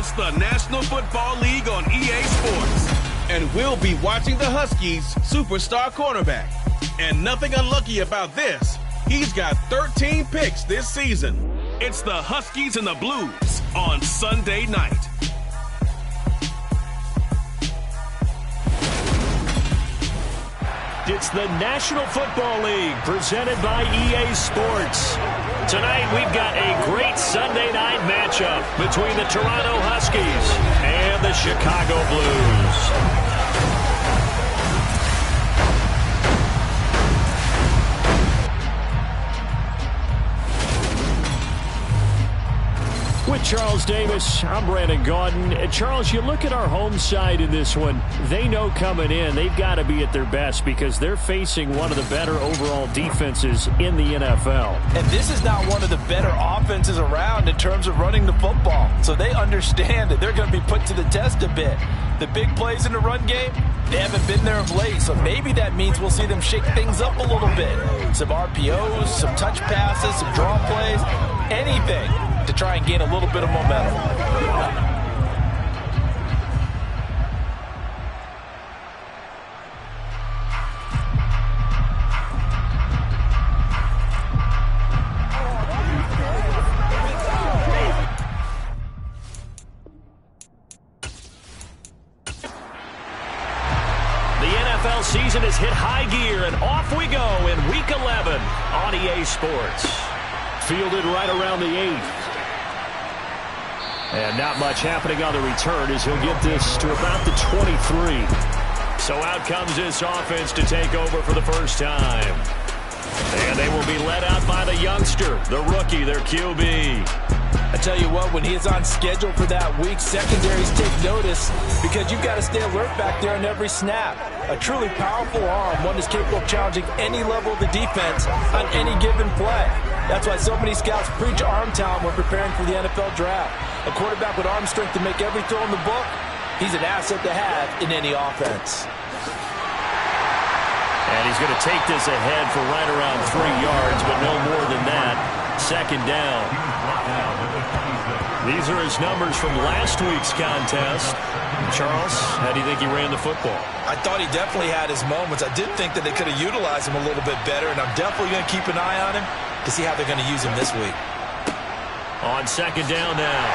It's the National Football League on EA Sports. And we'll be watching the Huskies' superstar cornerback. And nothing unlucky about this. He's got 13 picks this season. It's the Huskies and the Blues on Sunday night. It's the National Football League presented by EA Sports. Tonight we've got a great Sunday night matchup between the Toronto Huskies and the Chicago Blues. With Charles Davis, I'm Brandon Gaudin. And Charles, you look at our home side in this one, they know coming in they've got to be at their best because they're facing one of the better overall defenses in the NFL. And this is not one of the better offenses around in terms of running the football. So they understand that they're going to be put to the test a bit. The big plays in the run game, they haven't been there of late. So maybe that means we'll see them shake things up a little bit. Some RPOs, some touch passes, some draw plays, anything to try and gain a little bit of momentum. The NFL season has hit high gear, and off we go in Week 11 on EA Sports. Fielded right around the 8th. And not much happening on the return as he'll get this to about the 23. So out comes this offense to take over for the first time. And they will be led out by the youngster, the rookie, their QB. I tell you what, when he is on schedule for that week, secondaries take notice because you've got to stay alert back there on every snap. A truly powerful arm, one that's capable of challenging any level of the defense on any given play. That's why so many scouts preach arm talent when preparing for the NFL draft. A quarterback with arm strength to make every throw in the book, he's an asset to have in any offense. And he's going to take this ahead for right around 3 yards, but no more than that. Second down. These are his numbers from last week's contest. Charles, how do you think he ran the football? I thought he definitely had his moments. I did think that they could have utilized him a little bit better, and I'm definitely going to keep an eye on him to see how they're going to use him this week. On second down now,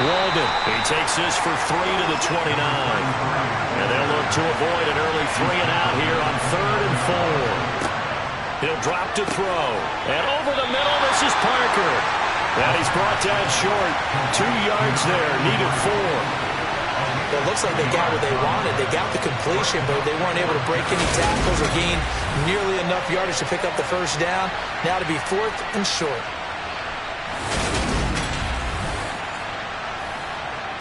Walden. He takes this for 3 to the 29. And they'll look to avoid an early 3 and out here on 3rd and 4. He'll drop to throw. And over the middle, this is Parker. And he's brought down short. 2 yards there, needed 4. Well, it looks like they got what they wanted. They got the completion, but they weren't able to break any tackles or gain nearly enough yardage to pick up the first down. Now to be 4th and short.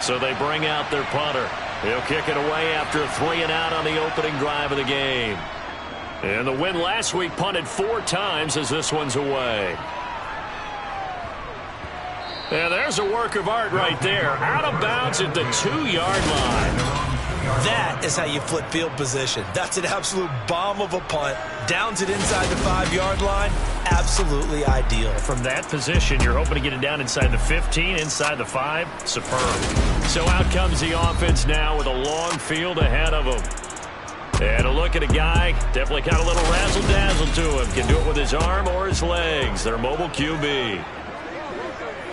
So they bring out their punter. He'll kick it away after a 3 and out on the opening drive of the game. And the win last week punted 4 times as this one's away. And there's a work of art right there. Out of bounds at the 2-yard line. That is how you flip field position. That's an absolute bomb of a punt. Downs it inside the 5-yard line. Absolutely ideal. From that position, you're hoping to get it down inside the 15, inside the 5. Superb. So out comes the offense now with a long field ahead of them. And a look at a guy, definitely got a little razzle-dazzle to him. Can do it with his arm or his legs. Their mobile QB.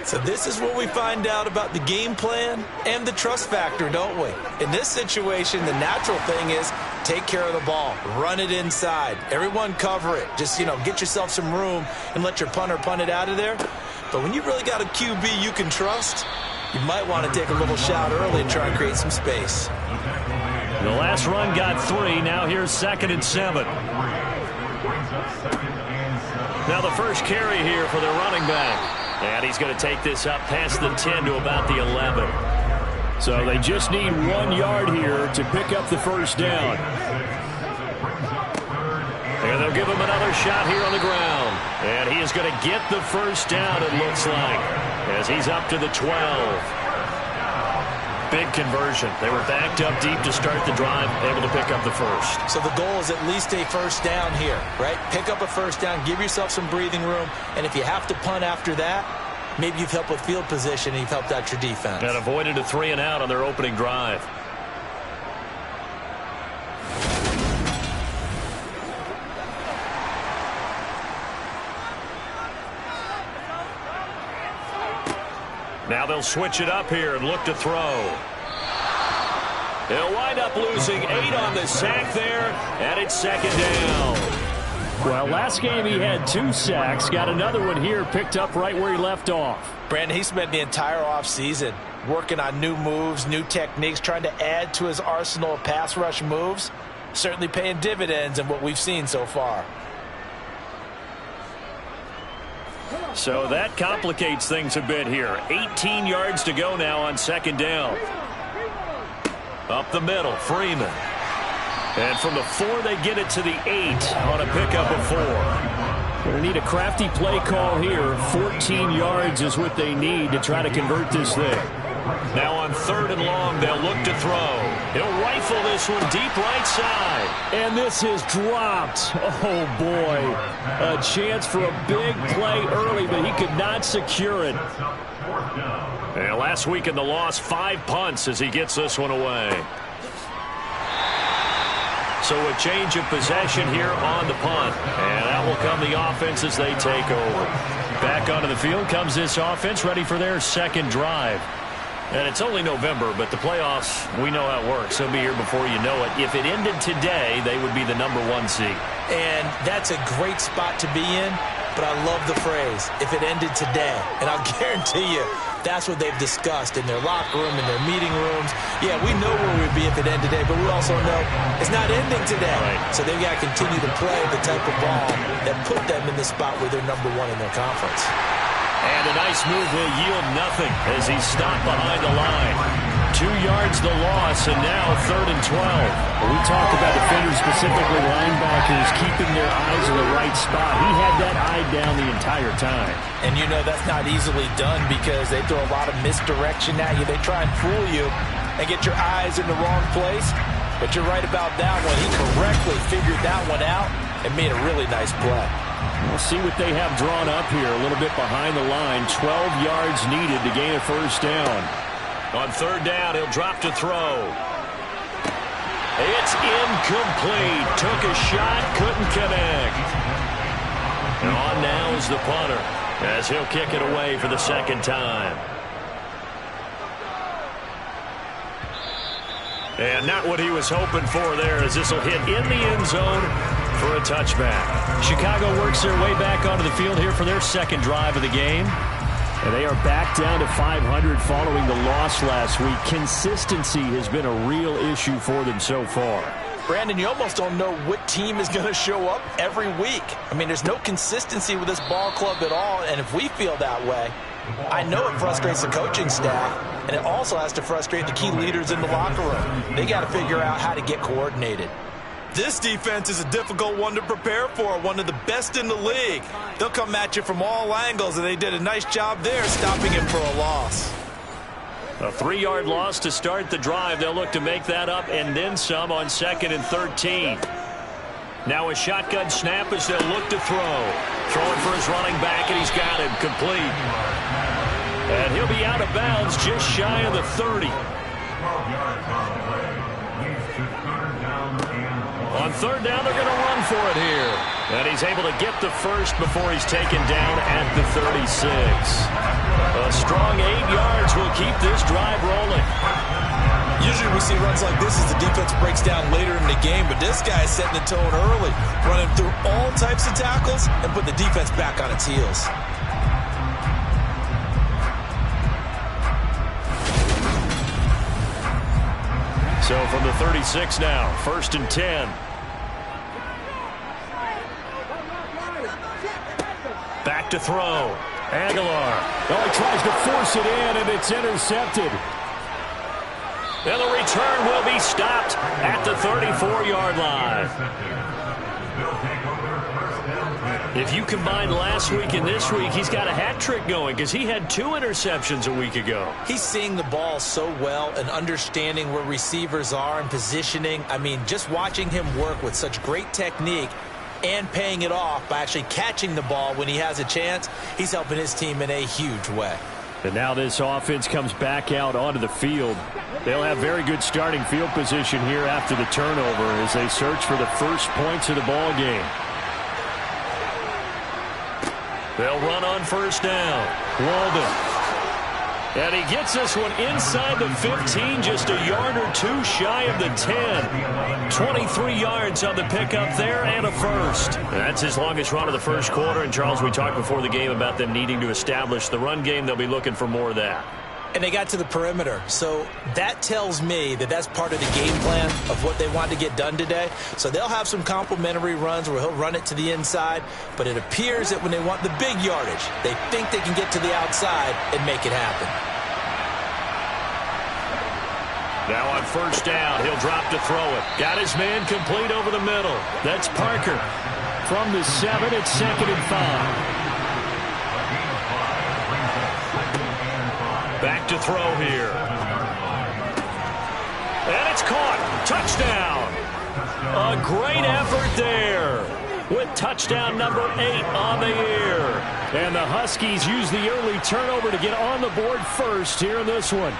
So this is where we find out about the game plan and the trust factor, don't we? In this situation, the natural thing is take care of the ball. Run it inside. Everyone cover it. Just, get yourself some room and let your punter punt it out of there. But when you really got a QB you can trust, you might want to take a little shot early and try and create some space. The last run got 3. Now here's 2nd and 7. Now the first carry here for their running back. And he's going to take this up past the 10 to about the 11. So they just need 1 yard here to pick up the first down. And they'll give him another shot here on the ground. And he is going to get the first down, it looks like, as he's up to the 12. Big conversion. They were backed up deep to start the drive, able to pick up the first. So the goal is at least a first down here, right? Pick up a first down, give yourself some breathing room, and if you have to punt after that, maybe you've helped with field position and you've helped out your defense. And avoided a 3 and out on their opening drive. Now they'll switch it up here and look to throw. He'll wind up losing 8 on the sack there, and it's second down. Well, last game he had 2 sacks. Got another one here, picked up right where he left off. Brandon, he spent the entire offseason working on new moves, new techniques, trying to add to his arsenal of pass rush moves. Certainly paying dividends in what we've seen so far. So that complicates things a bit here. 18 yards to go now on second down. Up the middle, Freeman. And from the 4, they get it to the 8 on a pickup of 4. Going to need a crafty play call here. 14 yards is what they need to try to convert this thing. Now on 3rd and long, they'll look to throw. He'll rifle this one deep right side. And this is dropped. Oh, boy. A chance for a big play early, but he could not secure it. And last week in the loss, 5 punts as he gets this one away. So a change of possession here on the punt. And out will come the offense as they take over. Back onto the field comes this offense, ready for their second drive. And it's only November, but the playoffs, we know how it works. They'll be here before you know it. If it ended today, they would be the #1 seed. And that's a great spot to be in, but I love the phrase, if it ended today. And I'll guarantee you, that's what they've discussed in their locker room, in their meeting rooms. Yeah, we know where we'd be if it ended today, but we also know it's not ending today. Right. So they've got to continue to play the type of ball that put them in the spot where they're #1 in their conference. And a nice move will yield nothing as he's stopped behind the line. 2 yards the loss, and now 3rd and 12. We talk about defenders, specifically linebackers, keeping their eyes in the right spot. He had that eye down the entire time. And you know that's not easily done because they throw a lot of misdirection at you. They try and fool you and get your eyes in the wrong place. But you're right about that one. He correctly figured that one out and made a really nice play. We'll see what they have drawn up here. A little bit behind the line. 12 yards needed to gain a first down. On 3rd down, he'll drop to throw. It's incomplete. Took a shot, couldn't connect. And on now is the punter as he'll kick it away for the second time. And not what he was hoping for there as this will hit in the end zone for a touchback. Chicago works their way back onto the field here for their second drive of the game. And they are back down to 500 following the loss last week. Consistency has been a real issue for them so far. Brandon, you almost don't know what team is going to show up every week. I mean, there's no consistency with this ball club at all, and if we feel that way, I know it frustrates the coaching staff, and it also has to frustrate the key leaders in the locker room. They got to figure out how to get coordinated. This defense is a difficult one to prepare for, one of the best in the league. They'll come at you from all angles, and they did a nice job there stopping him for a loss. A 3-yard loss to start the drive. They'll look to make that up and then some on 2nd and 13. Now a shotgun snap as they'll look to throw. Throwing for his running back, and he's got him complete. And he'll be out of bounds just shy of the 30. On 3rd down, they're going to run for it here. And he's able to get the first before he's taken down at the 36. A strong 8 yards will keep this drive rolling. Usually we see runs like this as the defense breaks down later in the game, but this guy is setting the tone early, running through all types of tackles and put the defense back on its heels. So from the 36 now, 1st and 10. Back to throw. Aguilar. Oh, he tries to force it in, and it's intercepted. And the return will be stopped at the 34-yard line. If you combine last week and this week, he's got a hat trick going because he had 2 interceptions a week ago. He's seeing the ball so well and understanding where receivers are and positioning. I mean, just watching him work with such great technique, and paying it off by actually catching the ball when he has a chance. He's helping his team in a huge way. And now this offense comes back out onto the field. They'll have very good starting field position here after the turnover as they search for the first points of the ball game. They'll run on first down. Walden. And he gets this one inside the 15, just a yard or two shy of the 10. 23 yards on the pickup there and a first. And that's his longest run of the first quarter. And, Charles, we talked before the game about them needing to establish the run game. They'll be looking for more of that. And they got to the perimeter. So that tells me that that's part of the game plan of what they want to get done today. So they'll have some complementary runs where he'll run it to the inside. But it appears that when they want the big yardage, they think they can get to the outside and make it happen. Now on first down, he'll drop to throw it. Got his man complete over the middle. That's Parker. From the 7, it's 2nd and 5. Back to throw here. And it's caught. Touchdown. A great effort there with touchdown number 8 on the year. And the Huskies use the early turnover to get on the board first here in this one.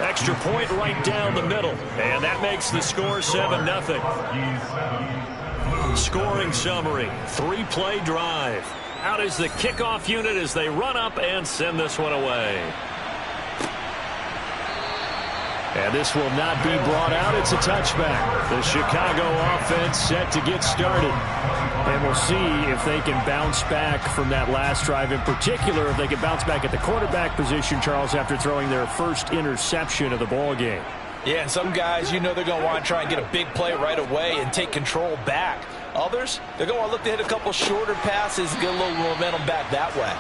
Extra point right down the middle. And that makes the score 7-0. Scoring summary. 3-play drive. Out is the kickoff unit as they run up and send this one away. And this will not be brought out. It's a touchback. The Chicago offense set to get started. And we'll see if they can bounce back from that last drive. In particular, if they can bounce back at the quarterback position, Charles, after throwing their first interception of the ball game. Yeah, and some guys, you know they're going to want to try and get a big play right away and take control back. Others, they're going to want to look to hit a couple shorter passes, get a little momentum back that way.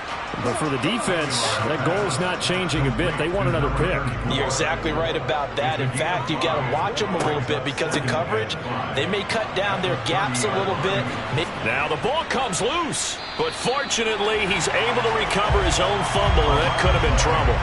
But for the defense, that goal's not changing a bit. They want another pick. You're exactly right about that. In fact, you've got to watch them a little bit because in coverage, they may cut down their gaps a little bit. Now the ball comes loose, but fortunately he's able to recover his own fumble, and that could have been trouble.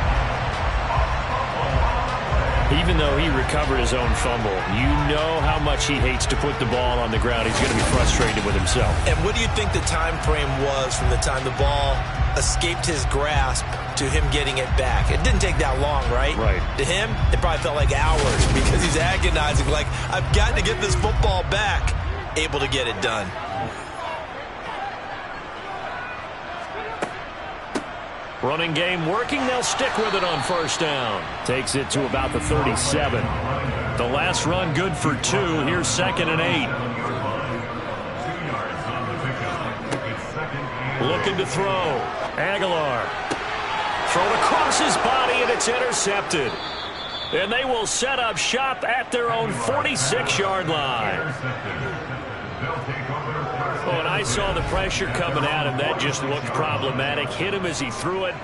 Even though he recovered his own fumble, you know how much he hates to put the ball on the ground. He's going to be frustrated with himself. And what do you think the time frame was from the time the ball escaped his grasp to him getting it back? It didn't take that long, right? Right. To him, it probably felt like hours because he's agonizing, like, I've got to get this football back. Able to get it done. Running game working. They'll stick with it on first down. Takes it to about the 37. The last run good for 2. Here's 2nd and 8. Looking to throw. Aguilar. Thrown across his body, and it's intercepted. And they will set up shop at their own 46-yard line. Oh, and I saw the pressure coming at him. That just looked problematic. Hit him as he threw it,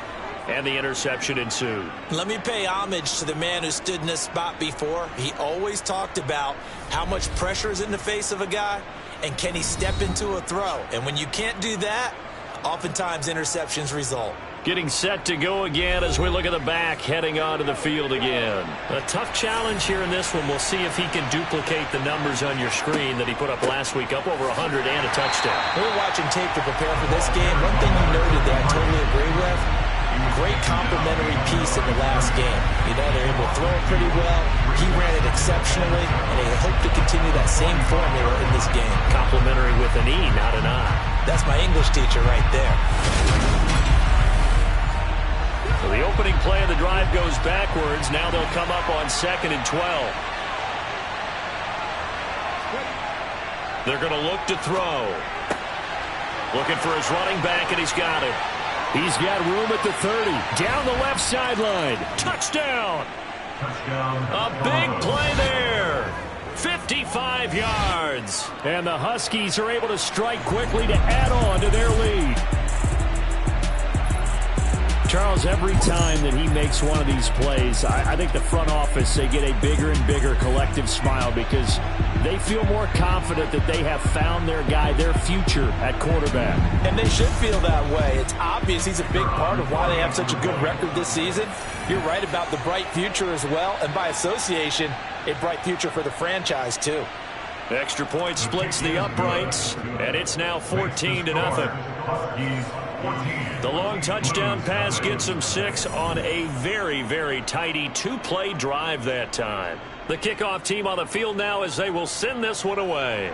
and the interception ensued. Let me pay homage to the man who stood in this spot before. He always talked about how much pressure is in the face of a guy, and can he step into a throw. And when you can't do that, oftentimes interceptions result. Getting set to go again as we look at the back, heading onto the field again. A tough challenge here in this one. We'll see if he can duplicate the numbers on your screen that he put up last week, up over 100 and a touchdown. We were watching tape to prepare for this game. One thing you noted that I totally agree with, great complimentary piece in the last game. You know, they're able to throw it pretty well. He ran it exceptionally, and they hope to continue that same formula in this game. Complimentary with an E, not an I. That's my English teacher right there. So the opening play of the drive goes backwards. Now they'll come up on 2nd and 12. They're going to look to throw. Looking for his running back, and he's got it. He's got room at the 30. Down the left sideline. Touchdown. A big play there. 55 yards. And the Huskies are able to strike quickly to add on to their lead. Charles, every time that he makes one of these plays, I think the front office, they get a bigger and bigger collective smile because they feel more confident that they have found their guy, their future at quarterback. And they should feel that way. It's obvious he's a big part of why they have such a good record this season. You're right about the bright future as well, and by association, a bright future for the franchise too. Extra point splits the uprights, and it's now 14-0. The long touchdown pass gets them 6 on a very, very tidy 2-play drive that time. The kickoff team on the field now as they will send this one away.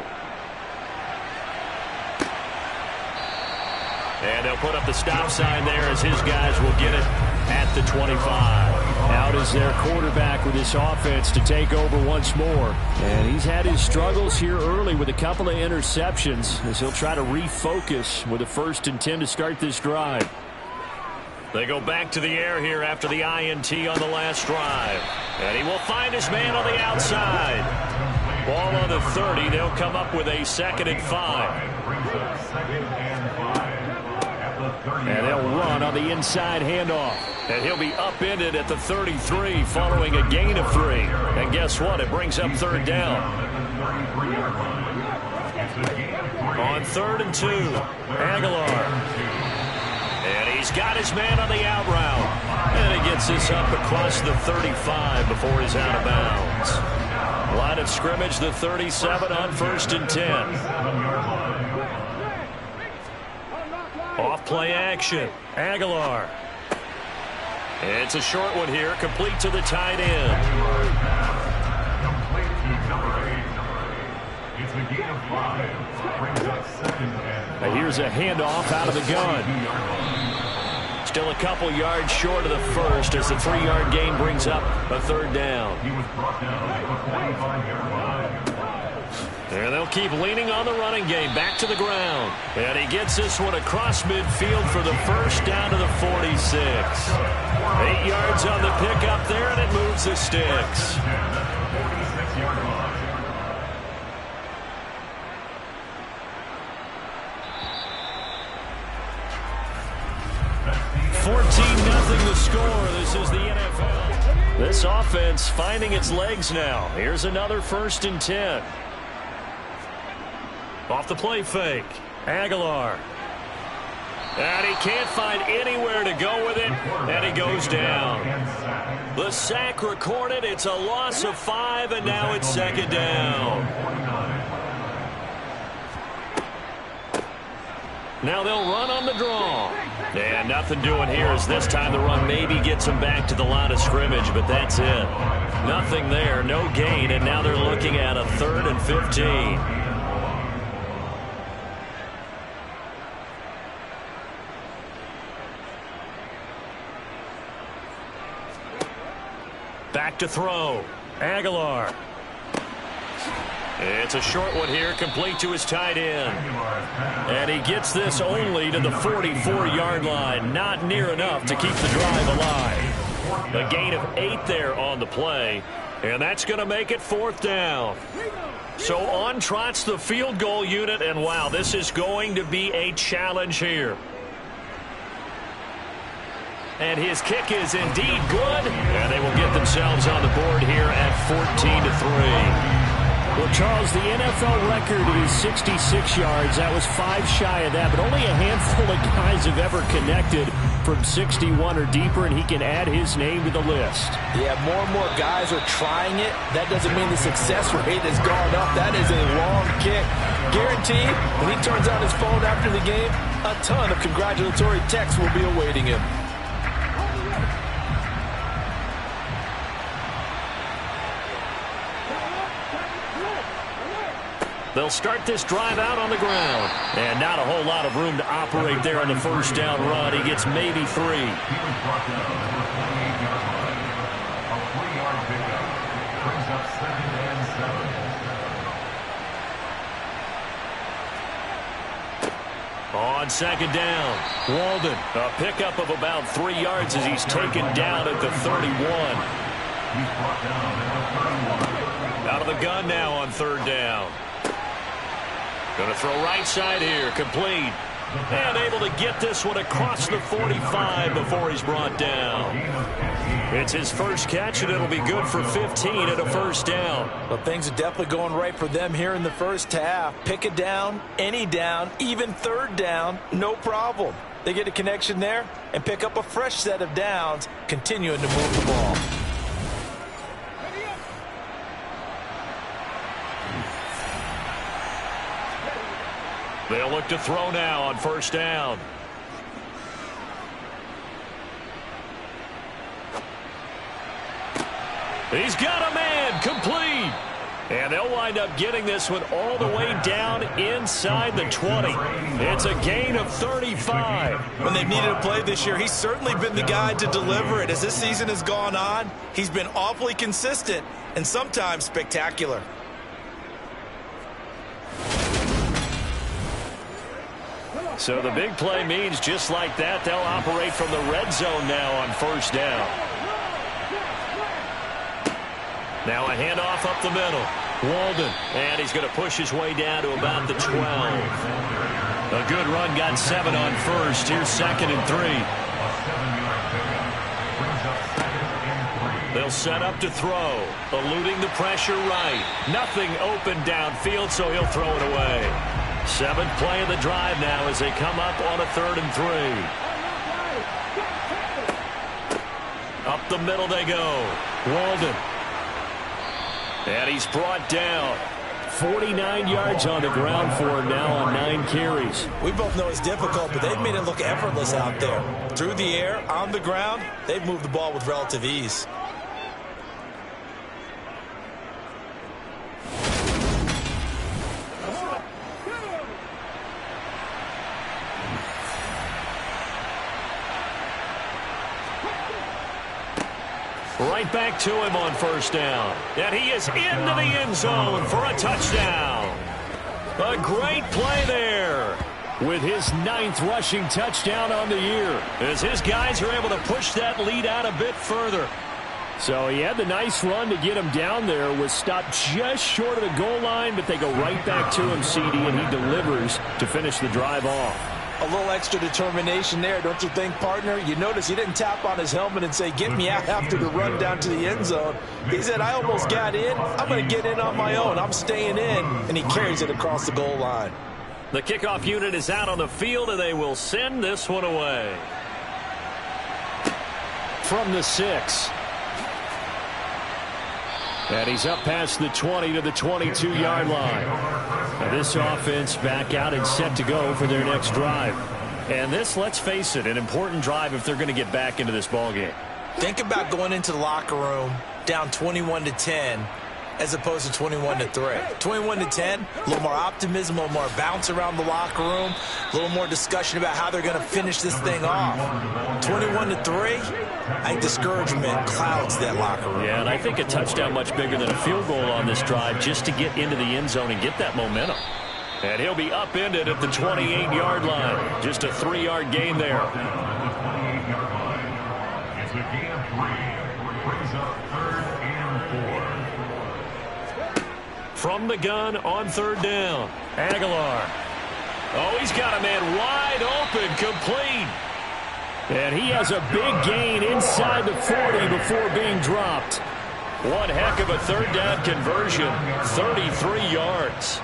And they'll put up the stop sign there as his guys will get it at the 25. Out is their quarterback with this offense to take over once more. And he's had his struggles here early with a couple of interceptions as he'll try to refocus with a 1st and 10 to start this drive. They go back to the air here after the INT on the last drive. And he will find his man on the outside. Ball on the 30. They'll come up with a 2nd and 5. And they'll run on the inside handoff. And he'll be upended at the 33 following a gain of 3. And guess what? It brings up 3rd down. On 3rd and 2, Aguilar. And he's got his man on the out route. And he gets this up across the 35 before he's out of bounds. Line of scrimmage, the 37 on 1st and 10. Off-play action. Aguilar. It's a short one here, complete to the tight end. Now here's a handoff out of the gun. Still a couple yards short of the first as the 3-yard gain brings up a 3rd down. And they'll keep leaning on the running game. Back to the ground. And he gets this one across midfield for the 1st down to the 46. 8 yards on the pickup there, and it moves the sticks. $14-0 the score. This is the NFL. This offense finding its legs now. Here's another 1st and 10. Off the play fake. Aguilar. And he can't find anywhere to go with it. And he goes down. The sack recorded. It's a loss of 5, and now it's 2nd down. Now they'll run on the draw. And nothing doing here as this time the run maybe gets them back to the line of scrimmage, but that's it. Nothing there, no gain, and now they're looking at a 3rd and 15. Back to throw. Aguilar. It's a short one here, complete to his tight end. And he gets this only to the 44-yard line. Not near enough to keep the drive alive. A gain of 8 there on the play. And that's going to make it 4th down. So on trots the field goal unit. And wow, this is going to be a challenge here. And his kick is indeed good. And they will get themselves on the board here at 14-3. Well, Charles, the NFL record is 66 yards. That was 5 shy of that, but only a handful of guys have ever connected from 61 or deeper, and he can add his name to the list. Yeah, more and more guys are trying it. That doesn't mean the success rate has gone up. That is a long kick. Guaranteed, when he turns on his phone after the game, a ton of congratulatory texts will be awaiting him. They'll start this drive out on the ground. And not a whole lot of room to operate there on the 1st down run. He gets maybe 3. On 2nd down, Walden. A pickup of about 3 yards as he's taken down at the 31. Out of the gun now on 3rd down. Going to throw right side here, complete. And able to get this one across the 45 before he's brought down. It's his first catch, and it'll be good for 15 at a 1st down. But things are definitely going right for them here in the first half. Pick a down, any down, even 3rd down, no problem. They get a connection there and pick up a fresh set of downs, continuing to move the ball. They'll look to throw now on first down. He's got a man, complete. And they'll wind up getting this one all the way down inside the 20. It's a gain of 35. When they've needed a play this year, he's certainly been the guy to deliver it. As this season has gone on, he's been awfully consistent and sometimes spectacular. So the big play means just like that, they'll operate from the red zone now on first down. Now a handoff up the middle. Walden. And he's going to push his way down to about the 12. A good run, got 7 on first. Here's 2nd and 3. They'll set up to throw. Eluding the pressure right. Nothing open downfield, so he'll throw it away. 7th play of the drive now as they come up on a 3rd and 3. Up the middle they go. Walden. And he's brought down. 49 yards on the ground for him now on 9 carries. We both know it's difficult, but they've made it look effortless out there. Through the air, on the ground, they've moved the ball with relative ease. Right back to him on first down. And he is into the end zone for a touchdown. A great play there. With his 9th rushing touchdown on the year, as his guys are able to push that lead out a bit further. So he had the nice run to get him down there, was stopped just short of the goal line, but they go right back to him, CD, and he delivers to finish the drive off. A little extra determination there, don't you think, partner? You notice he didn't tap on his helmet and say, get me out after the run down to the end zone. He said, I almost got in. I'm going to get in on my own. I'm staying in. And he carries it across the goal line. The kickoff unit is out on the field, and they will send this one away. From the 6. And he's up past the 20 to the 22-yard line. Now this offense back out and set to go for their next drive. And this, let's face it, an important drive if they're going to get back into this ballgame. Think about going into the locker room down 21-10 as opposed to 21-3. 21-10, a little more optimism, a little more bounce around the locker room, a little more discussion about how they're going to finish this thing off. 21-3, I think discouragement clouds that locker room. Yeah, and I think a touchdown much bigger than a field goal on this drive just to get into the end zone and get that momentum. And he'll be upended at the 28-yard line. Just a 3-yard gain there. It's a gain of 3. Brings up 3rd and 4. From the gun on 3rd down. Aguilar. Oh, he's got a man wide open, complete. And he has a big gain inside the 40 before being dropped. One heck of a 3rd down conversion. 33 yards.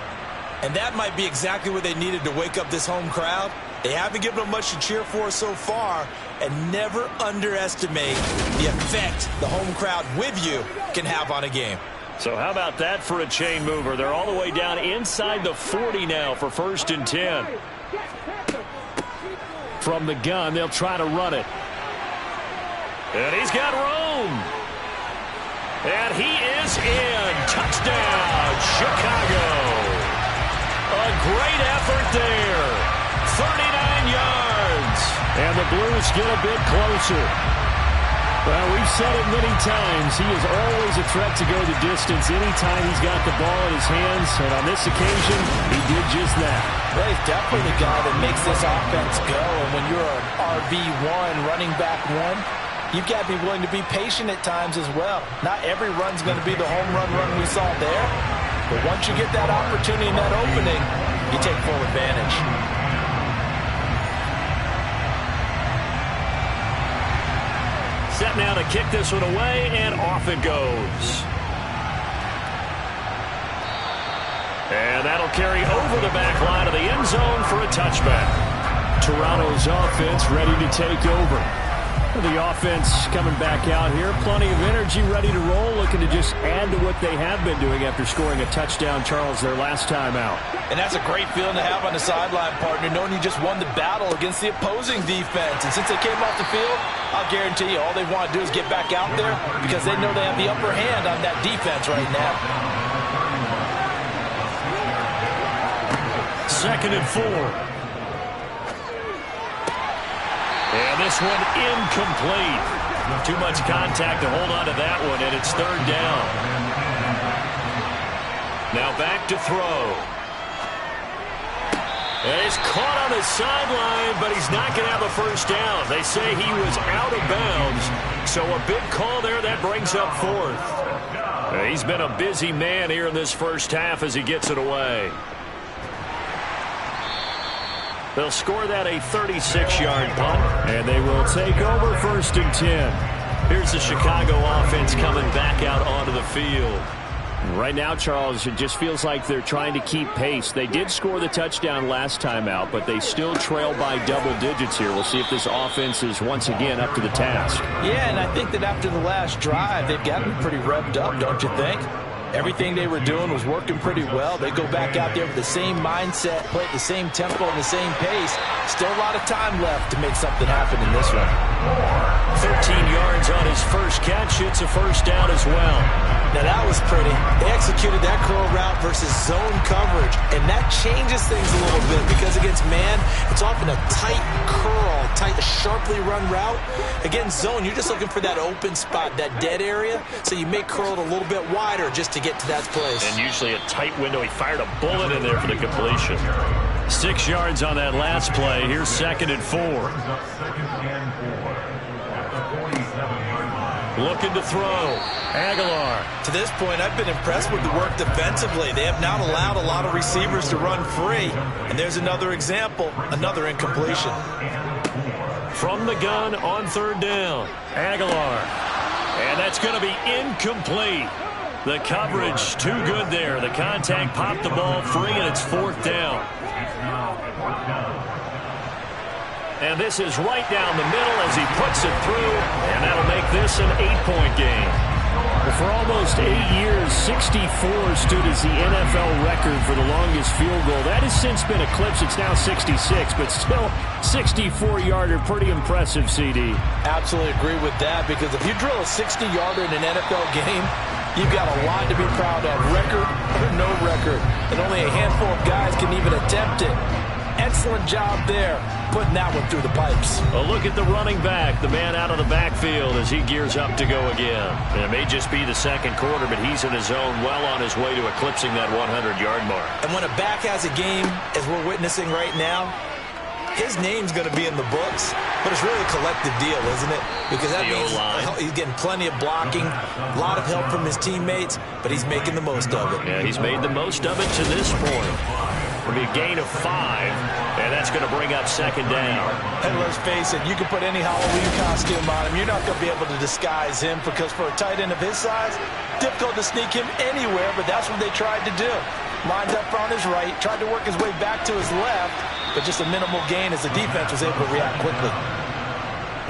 And that might be exactly what they needed to wake up this home crowd. They haven't given them much to cheer for so far, and never underestimate the effect the home crowd with you can have on a game. So how about that for a chain mover? They're all the way down inside the 40 now for 1st and 10. From the gun, they'll try to run it. And he's got room. And he is in. Touchdown, Chicago. A great effort there. 39 yards. And the Blues get a bit closer. Well, we've said it many times. He is always a threat to go the distance anytime he's got the ball in his hands. And on this occasion, he did just that. Well, he's definitely the guy that makes this offense go. And when you're an RB1, running back 1, you've got to be willing to be patient at times as well. Not every run's going to be the home run we saw there. But once you get that opportunity and that opening, you take full advantage. Set now to kick this one away, and off it goes. And that'll carry over the back line of the end zone for a touchback. Toronto's offense ready to take over. The offense coming back out here. Plenty of energy, ready to roll, looking to just add to what they have been doing after scoring a touchdown, Charles, their last time out. And that's a great feeling to have on the sideline, partner, knowing you just won the battle against the opposing defense. And since they came off the field, I'll guarantee you all they want to do is get back out there because they know they have the upper hand on that defense right now. 2nd and 4. And this one incomplete. Too much contact to hold on to that one, and it's 3rd down. Now back to throw. And he's caught on the sideline, but he's not going to have a first down. They say he was out of bounds, so a big call there that brings up 4th. He's been a busy man here in this first half as he gets it away. They'll score that a 36-yard punt, and they will take over 1st and 10. Here's the Chicago offense coming back out onto the field. Right now, Charles, it just feels like they're trying to keep pace. They did score the touchdown last time out, but they still trail by double digits here. We'll see if this offense is once again up to the task. Yeah, and I think that after the last drive, they've gotten pretty revved up, don't you think? Everything they were doing was working pretty well. They go back out there with the same mindset, play at the same tempo and the same pace. Still a lot of time left to make something happen in this one. 13 yards on his first catch. It's a first down as well. Now that was pretty. They executed that curl route versus zone coverage, and that changes things a little bit because against man, it's often a tight curl, tight, sharply run route. Against zone, you're just looking for that open spot, that dead area, so you may curl it a little bit wider just to get to that place. And usually a tight window. He fired a bullet in there for the completion. 6 yards on that last play. Here's 2nd and 4. Looking to throw. Aguilar. To this point, I've been impressed with the work defensively. They have not allowed a lot of receivers to run free. And there's another example, another incompletion. From the gun on 3rd down. Aguilar. And that's going to be incomplete. The coverage too good there. The contact popped the ball free, and it's 4th down. And this is right down the middle as he puts it through, and that'll make this an 8-point game. Well, for almost 8 years, 64 stood as the NFL record for the longest field goal. That has since been eclipsed. It's now 66, but still 64-yarder. Pretty impressive, CD. Absolutely agree with that, because if you drill a 60-yarder in an NFL game, you've got a lot to be proud of, record or no record. And only a handful of guys can even attempt it. Excellent job there, putting that one through the pipes. A look at the running back, the man out of the backfield as he gears up to go again. And it may just be the 2nd quarter, but he's in his zone, well on his way to eclipsing that 100-yard mark. And when a back has a game, as we're witnessing right now, his name's going to be in the books, but it's really a collective deal, isn't it? Because that means he's getting plenty of blocking, a lot of help from his teammates, but he's making the most of it. Yeah, he's made the most of it to this point. It'll be a gain of 5, and that's going to bring up 2nd down. And let's face it, you can put any Halloween costume on him. You're not going to be able to disguise him because for a tight end of his size, difficult to sneak him anywhere, but that's what they tried to do. Lined up on his right, tried to work his way back to his left, but just a minimal gain as the defense was able to react quickly.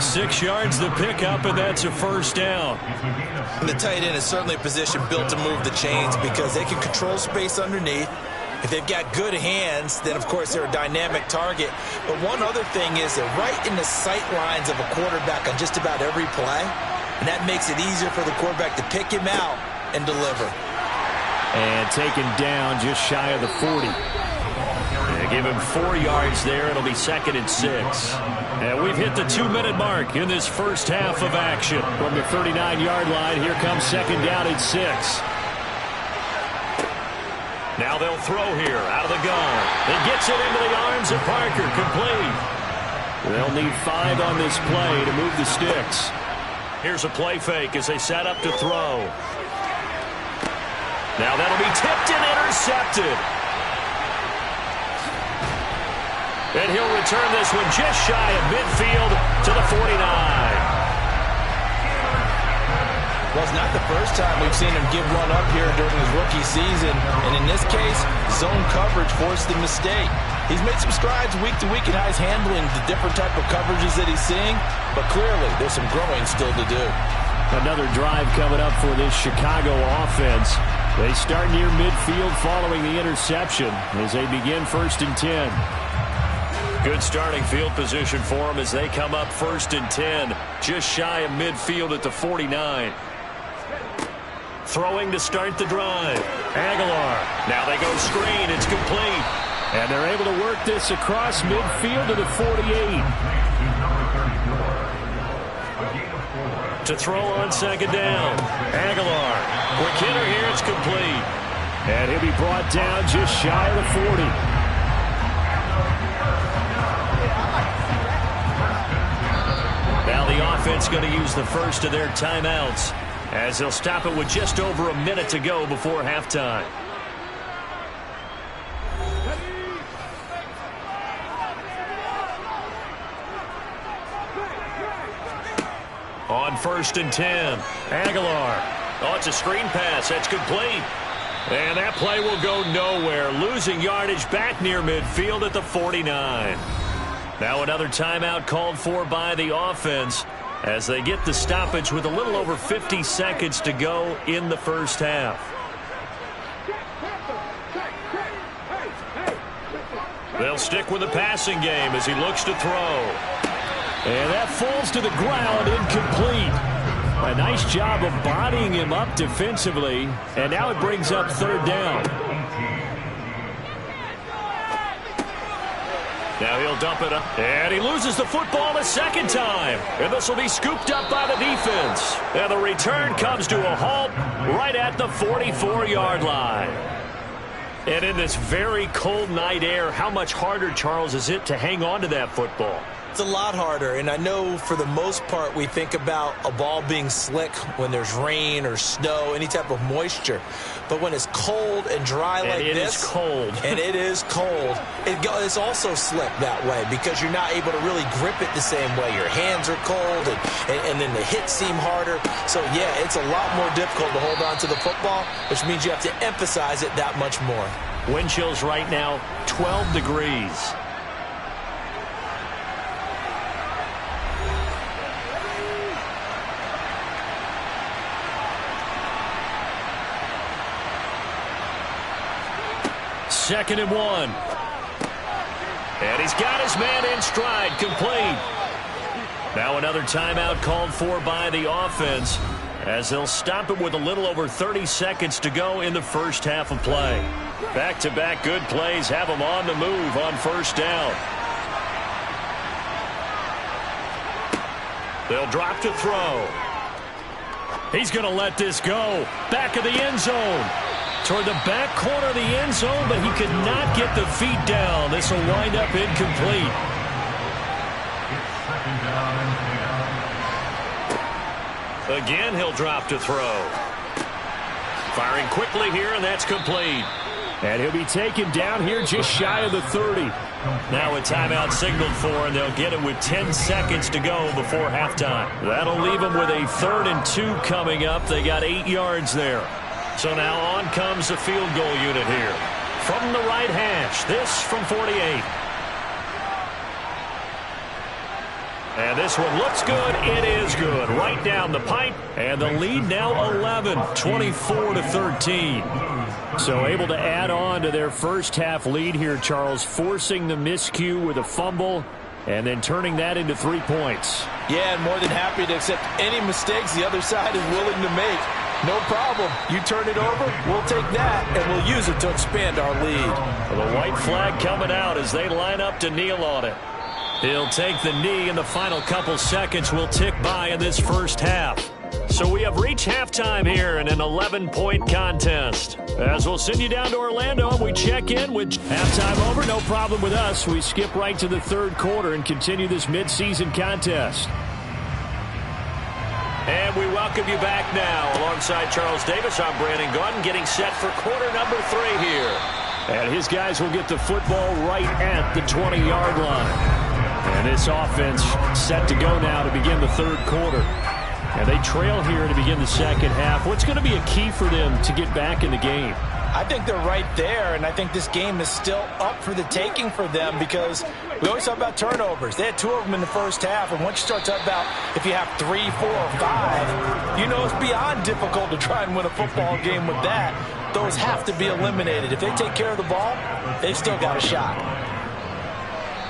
6 yards the pickup, and that's a first down. And the tight end is certainly a position built to move the chains because they can control space underneath. If they've got good hands, then, of course, they're a dynamic target. But one other thing is they're right in the sight lines of a quarterback on just about every play, and that makes it easier for the quarterback to pick him out and deliver. And taken down just shy of the 40. They give him 4 yards there. It'll be 2nd and 6. And we've hit the 2-minute mark in this first half of action. From the 39-yard line, here comes 2nd down and 6. Now they'll throw here out of the gun. It gets it into the arms of Parker, complete. They'll need 5 on this play to move the sticks. Here's a play fake as they set up to throw. Now that'll be tipped and intercepted. And he'll return this one just shy of midfield to the 49. Well, it's not the first time we've seen him give one up here during his rookie season. And in this case, zone coverage forced the mistake. He's made some strides week to week in how he's handling the different type of coverages that he's seeing. But clearly, there's some growing still to do. Another drive coming up for this Chicago offense. They start near midfield following the interception as they begin 1st and 10. Good starting field position for them as they come up 1st and 10. Just shy of midfield at the 49. Throwing to start the drive. Aguilar. Now they go screen. It's complete. And they're able to work this across midfield to the 48. To throw on 2nd down. Aguilar. Quick hitter here. It's complete. And he'll be brought down just shy of the 40. Now the offense going to use the first of their timeouts as they'll stop it with just over a minute to go before halftime. On 1st and 10, Aguilar. Oh, it's a screen pass. That's complete. And that play will go nowhere. Losing yardage back near midfield at the 49. Now another timeout called for by the offense as they get the stoppage with a little over 50 seconds to go in the first half. They'll stick with the passing game as he looks to throw. And that falls to the ground, incomplete. A nice job of bodying him up defensively, and now it brings up 3rd down. Now he'll dump it up, and he loses the football a 2nd time. And this will be scooped up by the defense. And the return comes to a halt right at the 44-yard line. And in this very cold night air, how much harder, Charles, is it to hang on to that football? It's a lot harder, and I know for the most part we think about a ball being slick when there's rain or snow, any type of moisture. But when it's cold and dry like this, it is cold. And it is cold, it's also slick that way because you're not able to really grip it the same way. Your hands are cold, and then the hits seem harder. So, yeah, it's a lot more difficult to hold on to the football, which means you have to emphasize it that much more. Wind chills right now, 12 degrees. Second and 1. And he's got his man in stride, complete. Now another timeout called for by the offense as they'll stop it with a little over 30 seconds to go in the first half of play. Back-to-back good plays have them on the move on 1st down. They'll drop to throw. He's going to let this go. Back of the end zone. Toward the back corner of the end zone, but he could not get the feet down. This will wind up incomplete. Again, he'll drop to throw. Firing quickly here, and that's complete. And he'll be taken down here just shy of the 30. Now a timeout signaled for, and they'll get it with 10 seconds to go before halftime. That'll leave them with a 3rd and 2 coming up. They got 8 yards there. So now on comes the field goal unit here. From the right hash, this from 48. And this one looks good. It is good. Right down the pipe. And the lead now 11, 24-13. So able to add on to their first half lead here, Charles, forcing the miscue with a fumble and then turning that into 3 points. Yeah, and more than happy to accept any mistakes the other side is willing to make. No problem. You turn it over, we'll take that, and we'll use it to expand our lead. Well, the white flag coming out as they line up to kneel on it. He'll take the knee, and the final couple seconds will tick by in this first half. So we have reached halftime here in an 11-point contest. As we'll send you down to Orlando, and we check in with halftime over. No problem with us. We skip right to the 3rd quarter and continue this midseason contest. And we welcome you back now. Alongside Charles Davis, I'm Brandon Gaudin, getting set for quarter number 3 here. And his guys will get the football right at the 20-yard line. And this offense set to go now to begin the 3rd quarter. And they trail here to begin the second half. What's going to be a key for them to get back in the game? I think they're right there, and I think this game is still up for the taking for them because we always talk about turnovers. They had 2 of them in the first half, and once you start talking about if you have 3, 4, or 5, you know it's beyond difficult to try and win a football game with that. Those have to be eliminated. If they take care of the ball, they've still got a shot.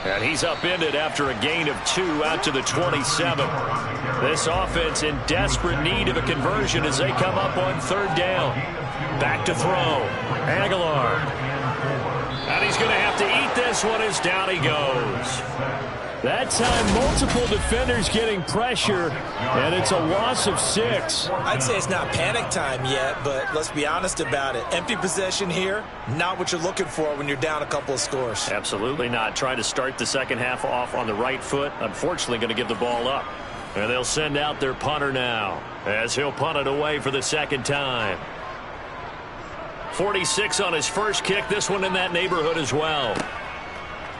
And he's upended after a gain of 2 out to the 27. This offense in desperate need of a conversion as they come up on 3rd down. Back to throw. Aguilar. And he's going to have to eat this one as down he goes. That time, multiple defenders getting pressure, and it's a loss of 6. I'd say it's not panic time yet, but let's be honest about it. Empty possession here, not what you're looking for when you're down a couple of scores. Absolutely not. Trying to start the second half off on the right foot. Unfortunately, going to give the ball up. And they'll send out their punter now as he'll punt it away for the second time. 46 on his first kick. This one in that neighborhood as well.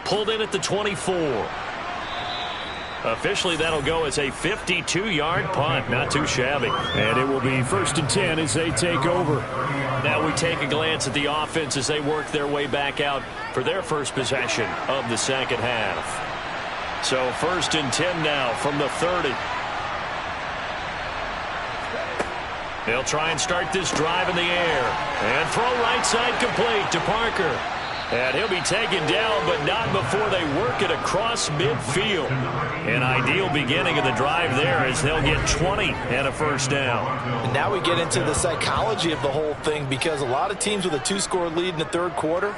Pulled in at the 24. Officially, that'll go as a 52-yard punt. Not too shabby. And it will be 1st and 10 as they take over. Now we take a glance at the offense as they work their way back out for their first possession of the second half. So 1st and 10 now from the 30. They'll try and start this drive in the air. And throw right side complete to Parker. And he'll be taken down, but not before they work it across midfield. An ideal beginning of the drive there as they'll get 20 and a first down. And now we get into the psychology of the whole thing because a lot of teams with a 2-score lead in the 3rd quarter,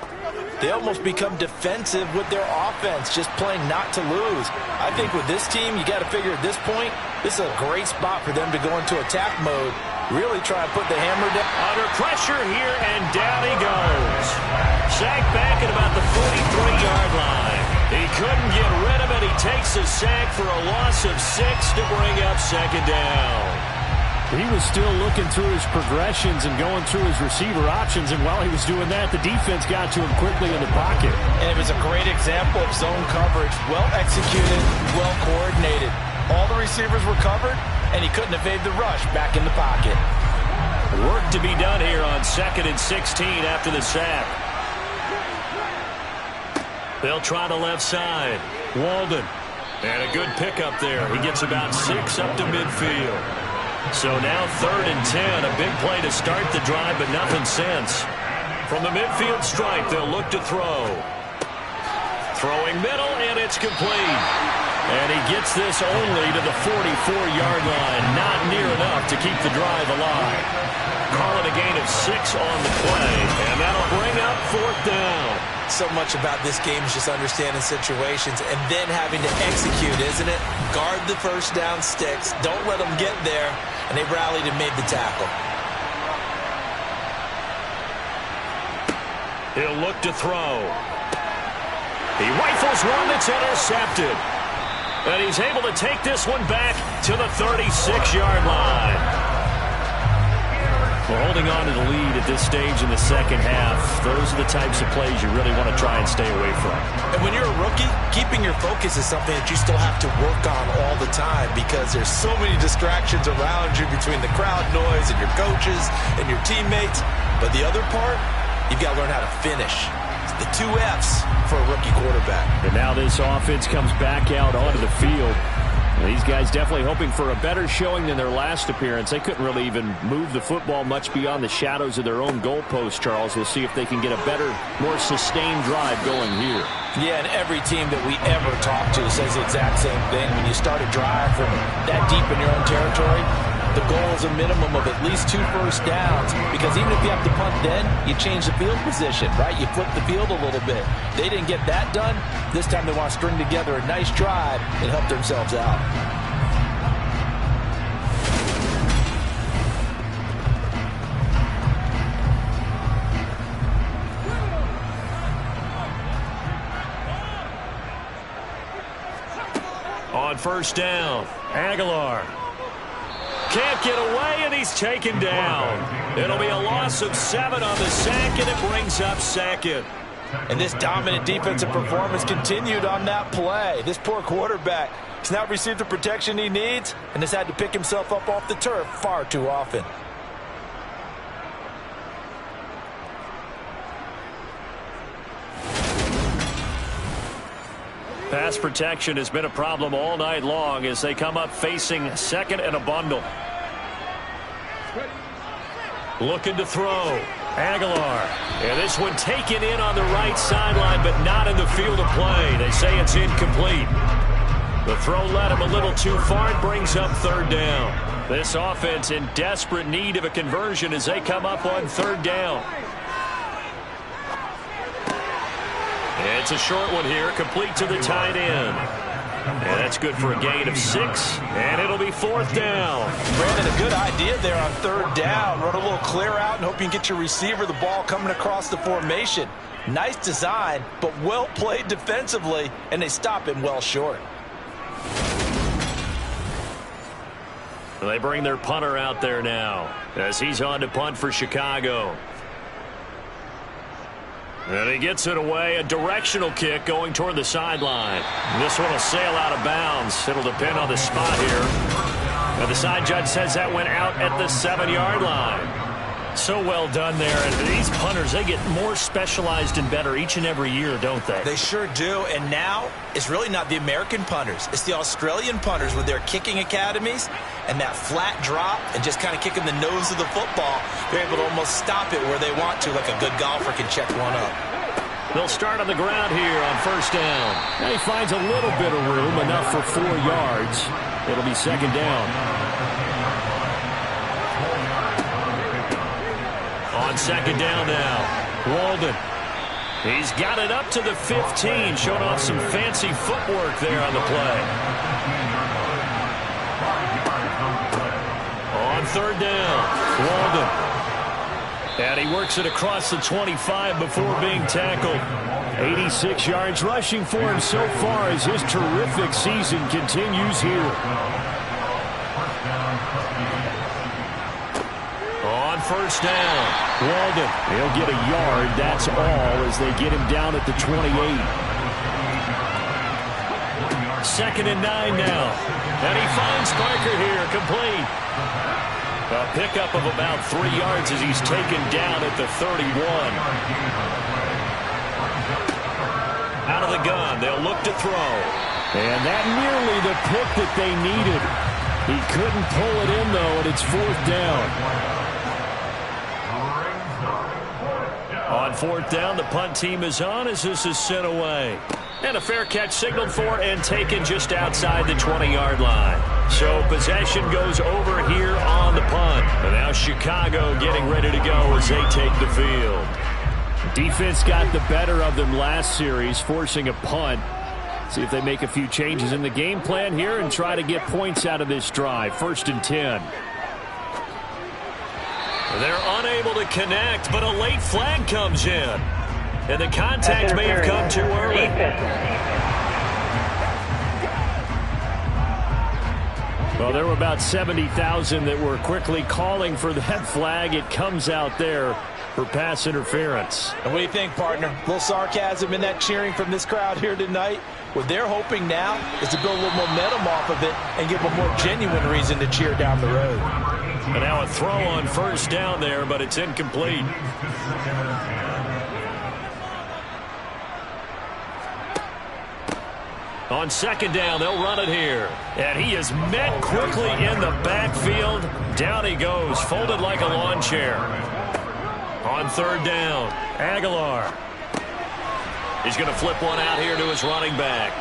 they almost become defensive with their offense, just playing not to lose. I think with this team, you got to figure at this point, this is a great spot for them to go into attack mode. Really try and put the hammer down. Under pressure here, and down he goes. Sacked back at about the 43-yard line. He couldn't get rid of it. He takes a sack for a loss of 6 to bring up 2nd down. He was still looking through his progressions and going through his receiver options, and while he was doing that, the defense got to him quickly in the pocket. And it was a great example of zone coverage. Well executed, well coordinated. All the receivers were covered, and he couldn't evade the rush back in the pocket. Work to be done here on 2nd and 16 after the sack. They'll try the left side. Walden. And a good pickup there. He gets about 6 up to midfield. So now 3rd and 10. A big play to start the drive, but nothing since. From the midfield stripe, they'll look to throw. Throwing middle, and it's complete. And he gets this only to the 44-yard line. Not near enough to keep the drive alive. Call it a gain of 6 on the play. And that'll bring up 4th down. So much about this game is just understanding situations and then having to execute, isn't it? Guard the first down sticks. Don't let them get there. And they rallied and made the tackle. He'll look to throw. He rifles one that's intercepted. And he's able to take this one back to the 36-yard line. We're holding on to the lead at this stage in the second half. Those are the types of plays you really want to try and stay away from. And when you're a rookie, keeping your focus is something that you still have to work on all the time because there's so many distractions around you between the crowd noise and your coaches and your teammates. But the other part, you've got to learn how to finish. It's the 2 F's for a rookie quarterback. And now this offense comes back out onto the field. These guys definitely hoping for a better showing than their last appearance. They couldn't really even move the football much beyond the shadows of their own goalpost, Charles. We'll see if they can get a better, more sustained drive going here. Yeah, and every team that we ever talk to says the exact same thing. When you start a drive from that deep in your own territory, the goal is a minimum of at least 2 first downs because even if you have to punt then, you change the field position, right? You flip the field a little bit. They didn't get that done. This time they want to string together a nice drive and help themselves out. On first down, Aguilar. Can't get away, and he's taken down. It'll be a loss of 7 on the sack, and it brings up 2nd. And this dominant defensive performance continued on that play. This poor quarterback has not received the protection he needs and has had to pick himself up off the turf far too often. Pass protection has been a problem all night long as they come up facing second and a bundle. Looking to throw. Aguilar. And this one taken in on the right sideline, but not in the field of play. They say it's incomplete. The throw led him a little too far and brings up third down. This offense in desperate need of a conversion as they come up on third down. It's a short one here, complete to the tight end. And that's good for a gain of 6, and it'll be fourth down. Brandon, a good idea there on third down. Run a little clear out and hope you can get your receiver the ball coming across the formation. Nice design, but well played defensively, and they stop him well short. They bring their punter out there now as he's on to punt for Chicago. And he gets it away, a directional kick going toward the sideline. This one will sail out of bounds. It'll depend on the spot here. And the side judge says that went out at the 7-yard line. So well done there. And these punters, they get more specialized and better each and every year, don't they? They sure do. And now it's really not the American punters. It's the Australian punters with their kicking academies and that flat drop and just kind of kicking the nose of the football. They're able to almost stop it where they want to, like a good golfer can check one up. They'll start on the ground here on first down. Now he finds a little bit of room, enough for 4 yards. It'll be second down. On second down now, Walden. He's got it up to the 15, showing off some fancy footwork there on the play. On third down, Walden. And he works it across the 25 before being tackled. 86 yards rushing for him so far as his terrific season continues here. On first down, Walden. He'll get a yard, that's all, as they get him down at the 28. Second and 9 now. And he finds Parker here, complete. A pickup of about 3 yards as he's taken down at the 31. Out of the gun, they'll look to throw. And that nearly the pick that they needed. He couldn't pull it in, though, and it's fourth down. On fourth down, the punt team is on as this is sent away. And a fair catch signaled for and taken just outside the 20-yard line. So possession goes over here on the punt. And now Chicago getting ready to go as they take the field. Defense got the better of them last series, forcing a punt. See if they make a few changes in the game plan here and try to get points out of this drive. First and 10. They're unable to connect, but a late flag comes in. And the contact may have come too early. Well, there were about 70,000 that were quickly calling for that flag. It comes out there for pass interference. And what do you think, partner? A little sarcasm in that cheering from this crowd here tonight. What they're hoping now is to build a little momentum off of it and give them a more genuine reason to cheer down the road. And now a throw on first down there, but it's incomplete. On second down, they'll run it here. And he is met quickly in the backfield. Down he goes, folded like a lawn chair. On third down, Aguilar. He's going to flip one out here to his running back.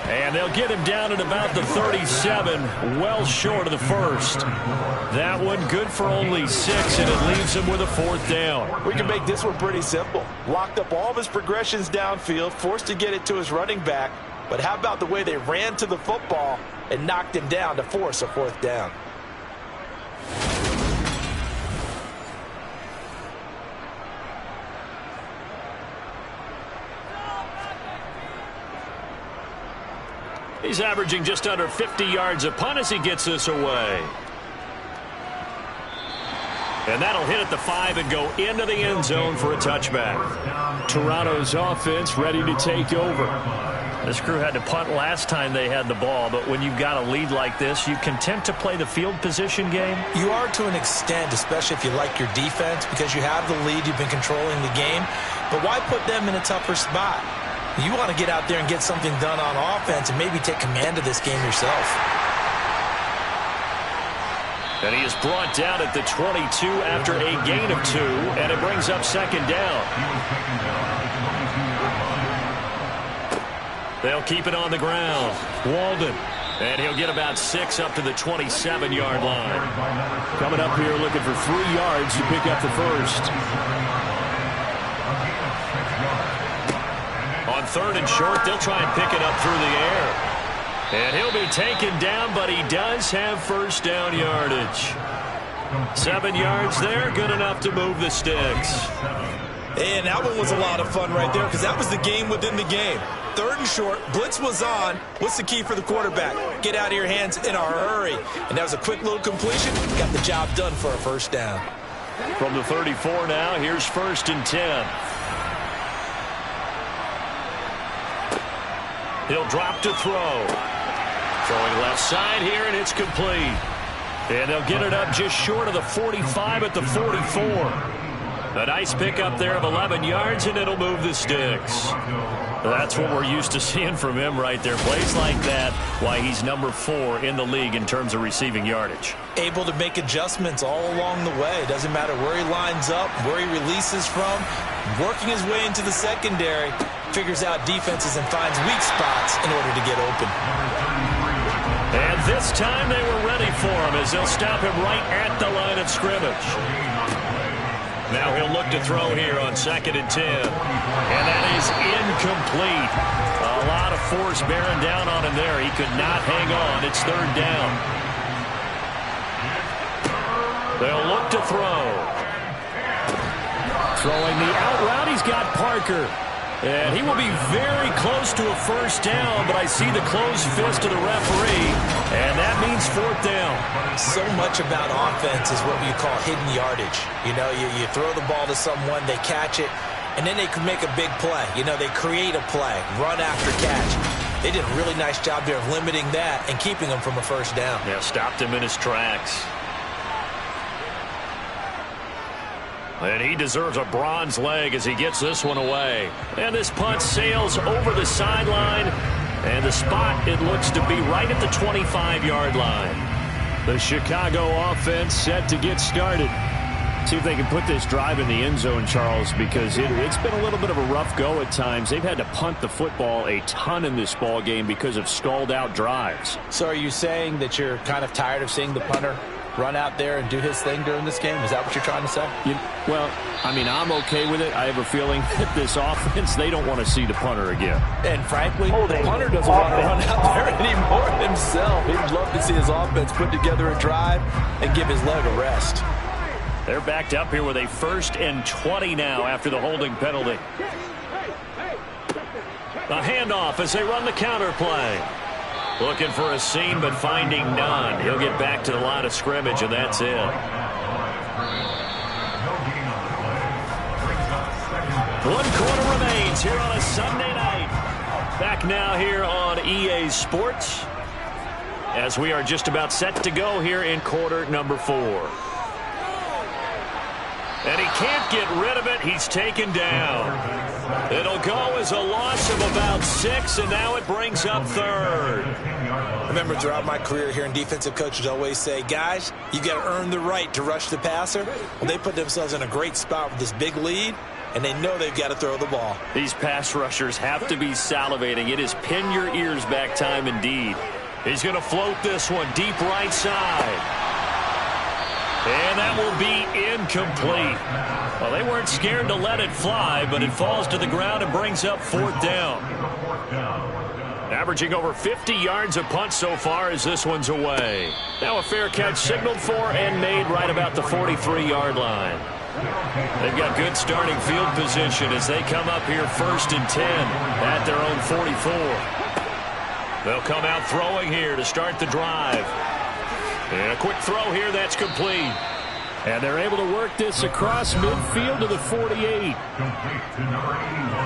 And they'll get him down at about the 37, well short of the first. That one good for only 6, and it leaves him with a fourth down. We can make this one pretty simple. Locked up all of his progressions downfield, forced to get it to his running back. But how about the way they ran to the football and knocked him down to force a fourth down? He's averaging just under 50 yards a punt as he gets this away. And that'll hit at the 5 and go into the end zone for a touchback. Toronto's offense ready to take over. This crew had to punt last time they had the ball, but when you've got a lead like this, you content to play the field position game? You are to an extent, especially if you like your defense, because you have the lead, you've been controlling the game. But why put them in a tougher spot? You want to get out there and get something done on offense and maybe take command of this game yourself. And he is brought down at the 22 after a gain of 2, and it brings up second down. They'll keep it on the ground. Walden. And he'll get about 6 up to the 27-yard line. Coming up here looking for 3 yards to pick up the first. On 3rd and short, they'll try and pick it up through the air. And he'll be taken down, but he does have first down yardage. 7 yards there, good enough to move the sticks. And that one was a lot of fun right there because that was the game within the game. 3rd and short, blitz was on. What's the key for the quarterback? Get out of your hands in a hurry. And that was a quick little completion. Got the job done for a first down. From the 34 now, here's 1st and 10. He'll drop to throw. Throwing left side here, and it's complete. And they'll get it up just short of the 45 at the 44. A nice pickup there of 11 yards, and it'll move the sticks. That's what we're used to seeing from him right there. Plays like that, why he's number 4 in the league in terms of receiving yardage. Able to make adjustments all along the way. Doesn't matter where he lines up, where he releases from. Working his way into the secondary. Figures out defenses and finds weak spots in order to get open. And this time they were ready for him as they'll stop him right at the line of scrimmage. Now he'll look to throw here on 2nd and 10. And that is incomplete. A lot of force bearing down on him there. He could not hang on. It's 3rd down. They'll look to throw. Throwing the out route, he's got Parker. And he will be very close to a first down, but I see the closed fist of the referee, and that means 4th down. So much about offense is what you call hidden yardage. You know, you throw the ball to someone, they catch it, and then they can make a big play. You know, they create a play, run after catch. They did a really nice job there of limiting that and keeping him from a first down. Yeah, stopped him in his tracks. And he deserves a bronze leg as he gets this one away. And this punt sails over the sideline. And the spot, it looks to be right at the 25-yard line. The Chicago offense set to get started. See if they can put this drive in the end zone, Charles, because it's been a little bit of a rough go at times. They've had to punt the football a ton in this ball game because of stalled-out drives. So are you saying that you're kind of tired of seeing the punter run out there and do his thing during this game? Is that what you're trying to say? Well, I mean, I'm okay with it. I have a feeling that this offense, they don't want to see the punter again. And frankly, the punter doesn't want to run out there anymore himself. He'd love to see his offense put together a drive and give his leg a rest. They're backed up here with a 1st and 20 now after the holding penalty. A handoff as they run the counter play. Looking for a seam, but finding none. He'll get back to the line of scrimmage, and that's it. 1 quarter remains here on a Sunday night. Back now here on EA Sports as we are just about set to go here in quarter number 4. And he can't get rid of it. He's taken down. It'll go as a loss of about 6, and now it brings up 3rd. I remember throughout my career here in defensive coaches always say, guys, you got to earn the right to rush the passer. Well, they put themselves in a great spot with this big lead, and they know they've got to throw the ball. These pass rushers have to be salivating. It is pin your ears back time indeed. He's going to float this one deep right side. And that will be incomplete. Well, they weren't scared to let it fly, but it falls to the ground and brings up 4th down. Averaging over 50 yards a punt so far as this one's away. Now a fair catch signaled for and made right about the 43-yard line. They've got good starting field position as they come up here 1st and 10 at their own 44. They'll come out throwing here to start the drive. And a quick throw here that's complete. And they're able to work this across midfield to the 48. Complete to number 81.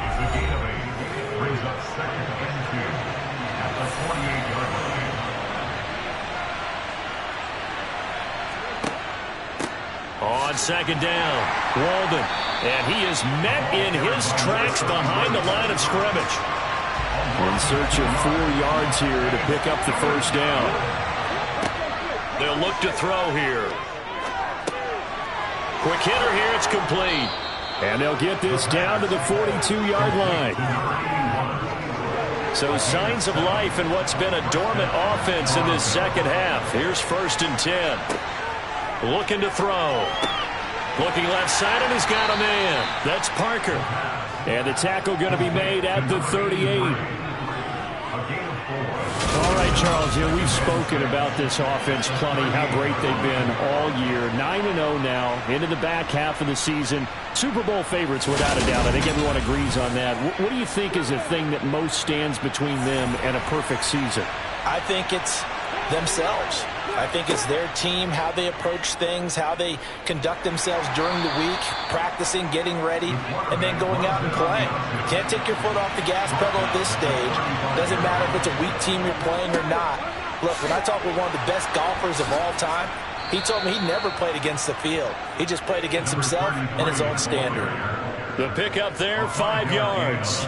It's a gain of 8. Brings up second and 2 at the 48-yard line. On second down, Walden. And he is met in his tracks behind the line of scrimmage. In search of 4 yards here to pick up the first down. They'll look to throw here. Quick hitter here, it's complete. And they'll get this down to the 42-yard line. So signs of life in what's been a dormant offense in this second half. Here's 1st and 10. Looking to throw. Looking left side, and he's got a man. That's Parker. And the tackle going to be made at the 38. All right, Charles, we've spoken about this offense plenty, how great they've been all year. 9-0 now, into the back half of the season. Super Bowl favorites, without a doubt. I think everyone agrees on that. What do you think is the thing that most stands between them and a perfect season? I think it's themselves. I think it's their team, how they approach things, how they conduct themselves during the week, practicing, getting ready, and then going out and playing. You can't take your foot off the gas pedal at this stage. Doesn't matter if it's a weak team you're playing or not. Look, when I talk with one of the best golfers of all time, he told me he never played against the field. He just played against himself and his own standard. The pickup there, 5 yards.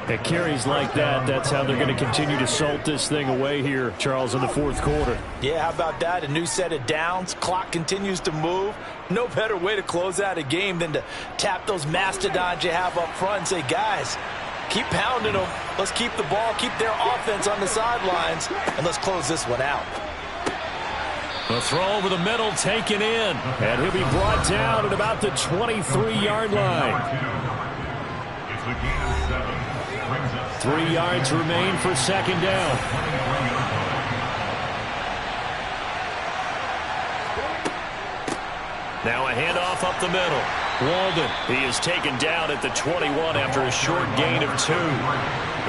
At carries like that, that's how they're going to continue to salt this thing away here, Charles, in the fourth quarter. Yeah, how about that? A new set of downs. Clock continues to move. No better way to close out a game than to tap those mastodons you have up front and say, guys, keep pounding them. Let's keep the ball, keep their offense on the sidelines, and let's close this one out. The throw over the middle taken in. And he'll be brought down at about the 23-yard line. It's a gain of 7. 3 yards remain for second down. Now a handoff up the middle. Walden, he is taken down at the 21 after a short gain of 2.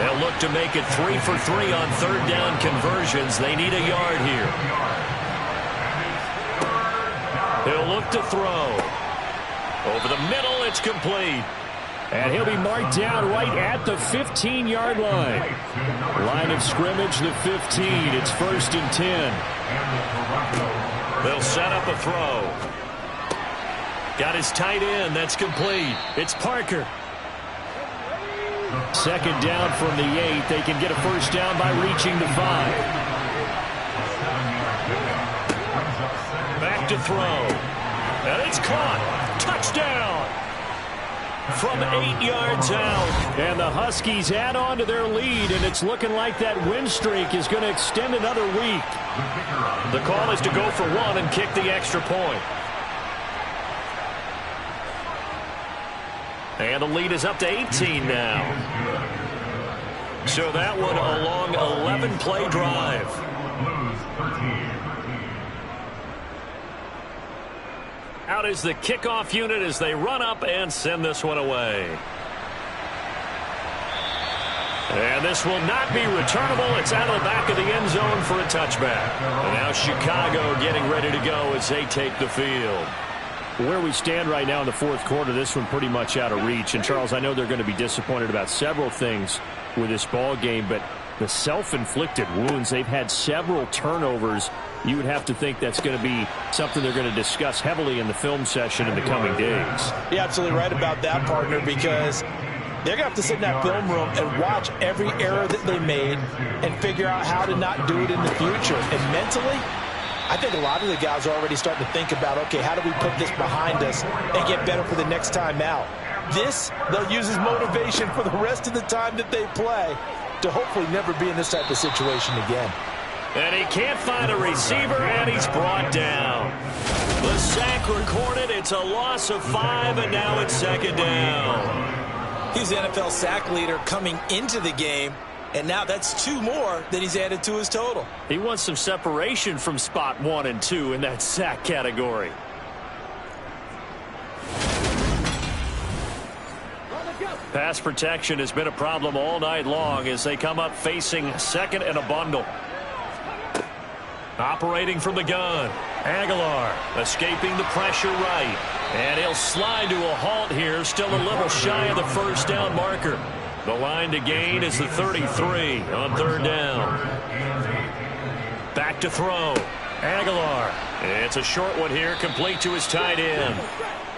They'll look to make it 3 for 3 on third down conversions. They need a yard here. He'll look to throw. Over the middle, it's complete. And he'll be marked down right at the 15-yard line. Line of scrimmage, the 15. It's 1st and 10. They'll set up a throw. Got his tight end. That's complete. It's Parker. Second down from the 8. They can get a first down by reaching the 5. Back to throw. And it's caught. Touchdown. From 8 yards out. And the Huskies add on to their lead, and it's looking like that win streak is going to extend another week. The call is to go for 1 and kick the extra point. And the lead is up to 18 now. So that one a long 11-play drive. Out is the kickoff unit as they run up and send this one away. And this will not be returnable. It's out of the back of the end zone for a touchback. And now Chicago getting ready to go as they take the field. Where we stand right now in the fourth quarter, this one pretty much out of reach. And, Charles, I know they're going to be disappointed about several things with this ball game, but the self-inflicted wounds, they've had several turnovers. You would have to think that's going to be something they're going to discuss heavily in the film session in the coming days. You're absolutely right about that, partner, because they're going to have to sit in that film room and watch every error that they made and figure out how to not do it in the future. And mentally, I think a lot of the guys are already starting to think about, okay, how do we put this behind us and get better for the next time out? This, they'll use as motivation for the rest of the time that they play to hopefully never be in this type of situation again. And he can't find a receiver, and he's brought down. The sack recorded. It's a loss of 5, and now it's second down. He's the NFL sack leader coming into the game, and now that's 2 more that he's added to his total. He wants some separation from spot 1 and 2 in that sack category. Pass protection has been a problem all night long as they come up facing second and a bundle. Operating from the gun. Aguilar escaping the pressure right. And he'll slide to a halt here, still a little shy of the first down marker. The line to gain is the 33 on third down. Back to throw. Aguilar. It's a short one here, complete to his tight end.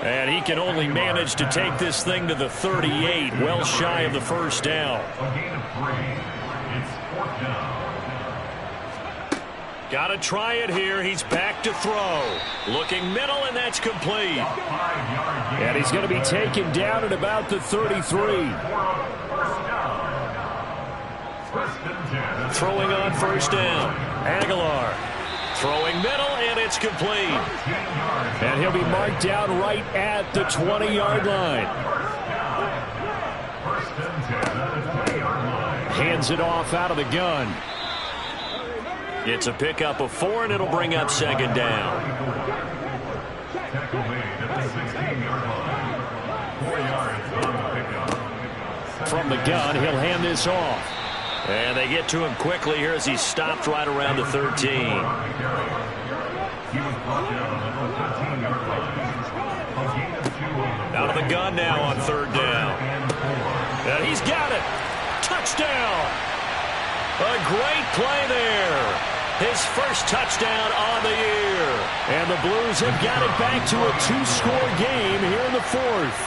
And he can only manage to take this thing to the 38, well shy of the first down. A gain of 3. It's 4th down. Got to try it here. He's back to throw. Looking middle, and that's complete. 5-yard gain. And he's going to be taken down at about the 33. Throwing on first down. Aguilar. Throwing middle, and it's complete. And he'll be marked down right at the 20-yard line. Hands it off out of the gun. It's a pickup of 4, and it'll bring up second down. Tackle made at the 16-yard line. 4 yards on the pickup. From the gun, he'll hand this off. And they get to him quickly here as he's stopped right around the 13. He was brought down at the 15-yard line. A gain of 2 on the Out of the gun now on third down. And he's got it. Touchdown. A great play there. His first touchdown on the year. And the Blues have got it back to a 2-score game here in the fourth.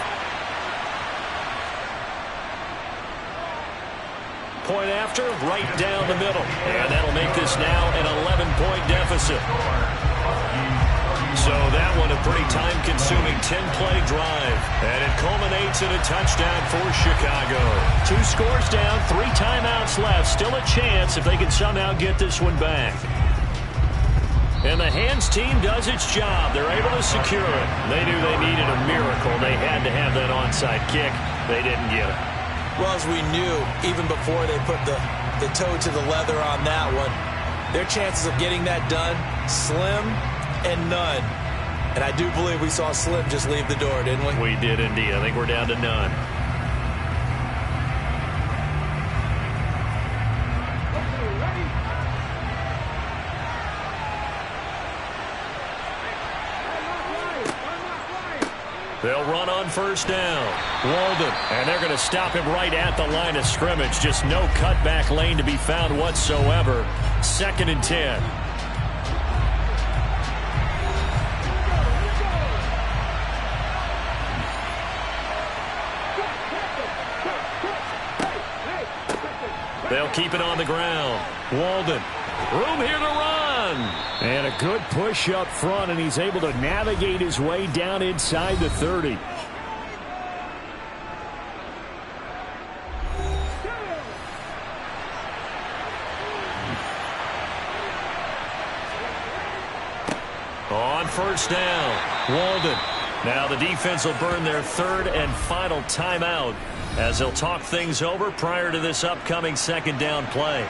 Point after, right down the middle. And that'll make this now an 11-point deficit. So that one a pretty time-consuming 10-play drive. And it culminates in a touchdown for Chicago. 2 scores down, 3 timeouts left. Still a chance if they can somehow get this one back. And the hands team does its job. They're able to secure it. They knew they needed a miracle. They had to have that onside kick. They didn't get it. Well, as we knew, even before they put the toe to the leather on that one, their chances of getting that done, slim and none. And I do believe we saw Slim just leave the door, didn't we? We did indeed. I think we're down to none. They'll run on first down. Walden, and they're going to stop him right at the line of scrimmage. Just no cutback lane to be found whatsoever. 2nd and 10. They'll keep it on the ground. Walden, room here to run. And a good push up front, and he's able to navigate his way down inside the 30. On first down, Walden. Now the defense will burn their 3rd and final timeout as they'll talk things over prior to this upcoming 2nd down play.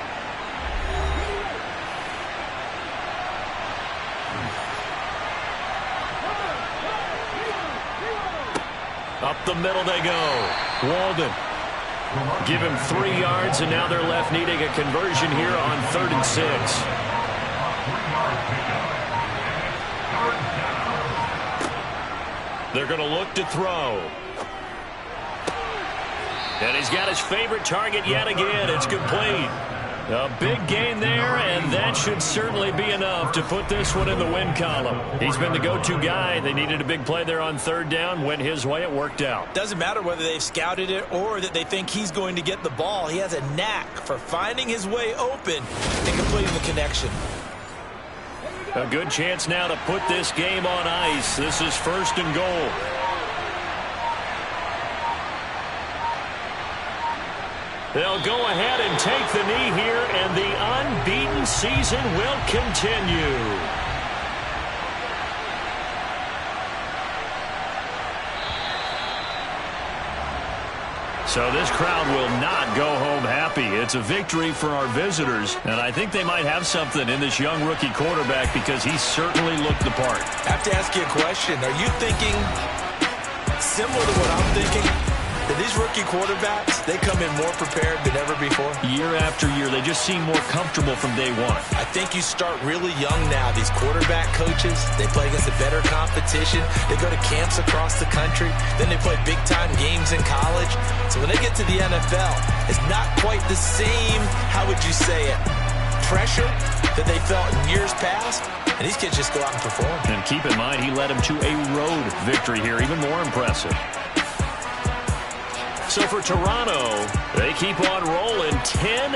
Up the middle they go. Walden. Give him 3 yards, and now they're left needing a conversion here on 3rd and 6. They're going to look to throw. And he's got his favorite target yet again. It's complete. A big gain there, and that should certainly be enough to put this one in the win column. He's been the go-to guy. They needed a big play there on 3rd down. Went his way. It worked out. Doesn't matter whether they've scouted it or that they think he's going to get the ball. He has a knack for finding his way open and completing the connection. A good chance now to put this game on ice. This is 1st and goal. They'll go ahead and take the knee here, and the unbeaten season will continue. So this crowd will not go home happy. It's a victory for our visitors, and I think they might have something in this young rookie quarterback because he certainly looked the part. I have to ask you a question. Are you thinking similar to what I'm thinking? That these rookie quarterbacks, they come in more prepared than ever before. Year after year, they just seem more comfortable from day one. I think you start really young now. These quarterback coaches, they play against a better competition. They go to camps across the country. Then they play big-time games in college. So when they get to the NFL, it's not quite the same, how would you say it, pressure that they felt in years past. And these kids just go out and perform. And keep in mind, he led them to a road victory here, even more impressive. So for Toronto, they keep on rolling 10-0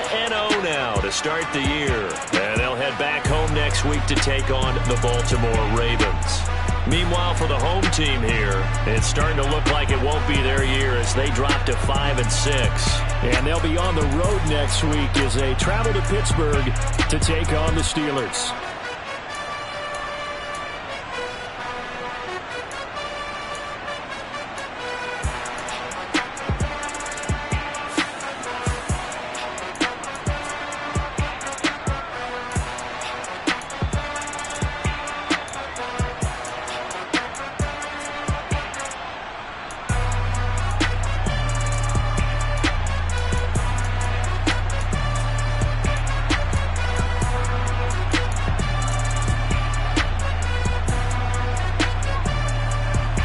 now to start the year. And they'll head back home next week to take on the Baltimore Ravens. Meanwhile, for the home team here, it's starting to look like it won't be their year as they drop to 5-6. And they'll be on the road next week as they travel to Pittsburgh to take on the Steelers.